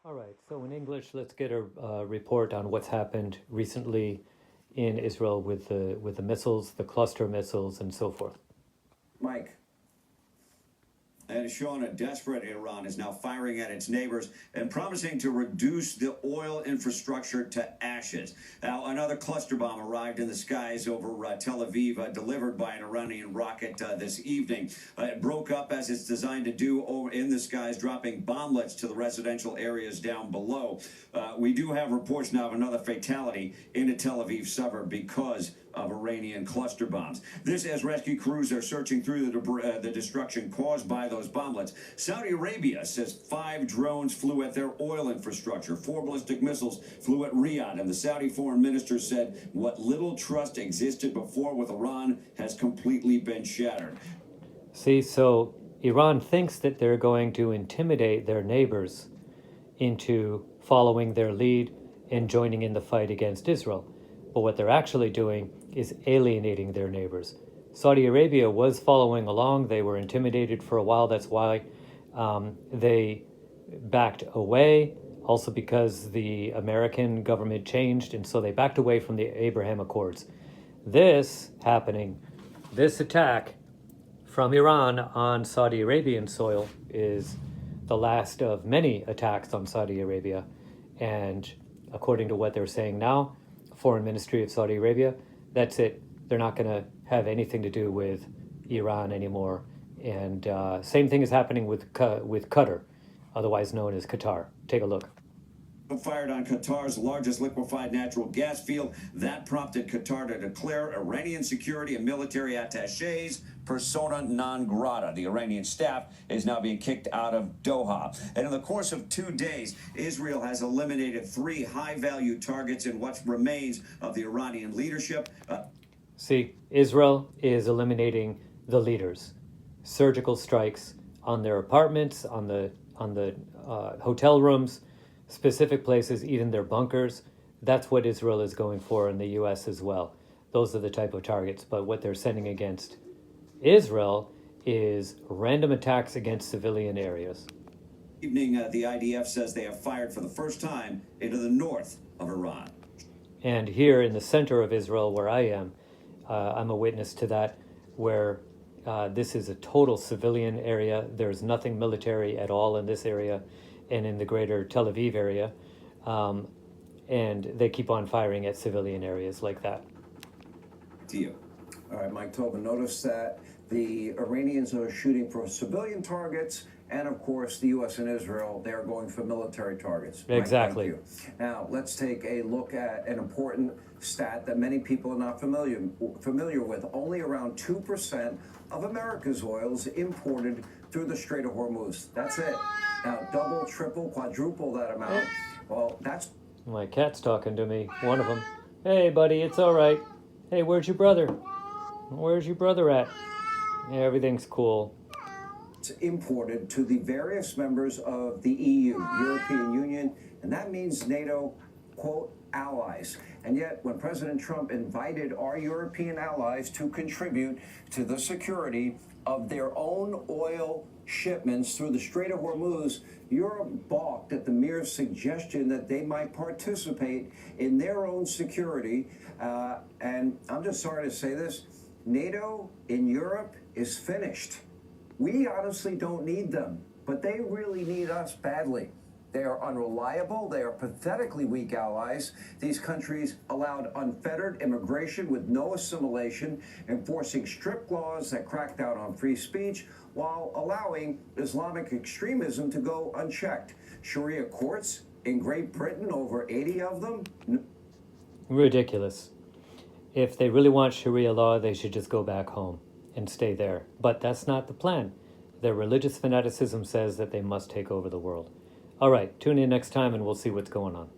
All right, so in English, let's get a report on what's happened recently in Israel with the missiles, the cluster missiles, and so forth. Mike. And Sean, a desperate Iran is now firing at its neighbors and promising to reduce the oil infrastructure to ashes. Now, another cluster bomb arrived in the skies over Tel Aviv, delivered by an Iranian rocket this evening. It broke up as it's designed to do over in the skies, dropping bomblets to the residential areas down below. We do have reports now of another fatality in a Tel Aviv suburb because of Iranian cluster bombs. This as rescue crews are searching through the destruction caused by those bomblets. Saudi Arabia says 5 drones flew at their oil infrastructure. 4 ballistic missiles flew at Riyadh, and the Saudi foreign minister said what little trust existed before with Iran has completely been shattered. See, so Iran thinks that they're going to intimidate their neighbors into following their lead and joining in the fight against Israel. But what they're actually doing is alienating their neighbors. Saudi Arabia was following along. They were intimidated for a while. That's why they backed away, also because the American government changed, and so they backed away from the Abraham Accords. This attack from Iran on Saudi Arabian soil is the last of many attacks on Saudi Arabia. And according to what they're saying now, Foreign Ministry of Saudi Arabia, that's it. They're not going to have anything to do with Iran anymore. And same thing is happening with Qatar, otherwise known as Qatar. Take a look. Fired on Qatar's largest liquefied natural gas field. That prompted Qatar to declare Iranian security and military attaches persona non grata. The Iranian staff is now being kicked out of Doha. And in the course of 2 days, Israel has eliminated 3 high-value targets in what remains of the Iranian leadership. See, Israel is eliminating the leaders. Surgical strikes on their apartments, on the hotel rooms, specific places, even their bunkers. That's what Israel is going for in the U.S. as well. Those are the type of targets. But what they're sending against Israel is random attacks against civilian areas. Evening, the IDF says they have fired for the first time into the north of Iran. And here in the center of Israel, where I am, I'm a witness to that, where this is a total civilian area. There's nothing military at all in this area and in the greater Tel Aviv area. And they keep on firing at civilian areas like that. To you. All right, Mike Tobin, notice that the Iranians are shooting for civilian targets, and of course, the U.S. and Israel, they are going for military targets. Exactly. Mike, thank you. Now, let's take a look at an important stat that many people are not familiar with. Only around 2% of America's oil is imported through the Strait of Hormuz. That's it. Now, double, triple, quadruple that amount. Well, that's... My cat's talking to me, one of them. Hey, buddy, it's all right. Hey, where's your brother? Where's your brother at? Yeah, everything's cool. It's imported to the various members of the EU, European Union, and that means NATO, quote, allies. And yet, when President Trump invited our European allies to contribute to the security of their own oil shipments through the Strait of Hormuz, Europe balked at the mere suggestion that they might participate in their own security. And I'm just sorry to say this, NATO in Europe is finished. We honestly don't need them, but they really need us badly. They are unreliable. They are pathetically weak allies. These countries allowed unfettered immigration with no assimilation, enforcing strict laws that crack down on free speech, while allowing Islamic extremism to go unchecked. Sharia courts in Great Britain, over 80 of them. Ridiculous. If they really want Sharia law, they should just go back home and stay there. But that's not the plan. Their religious fanaticism says that they must take over the world. All right, tune in next time and we'll see what's going on.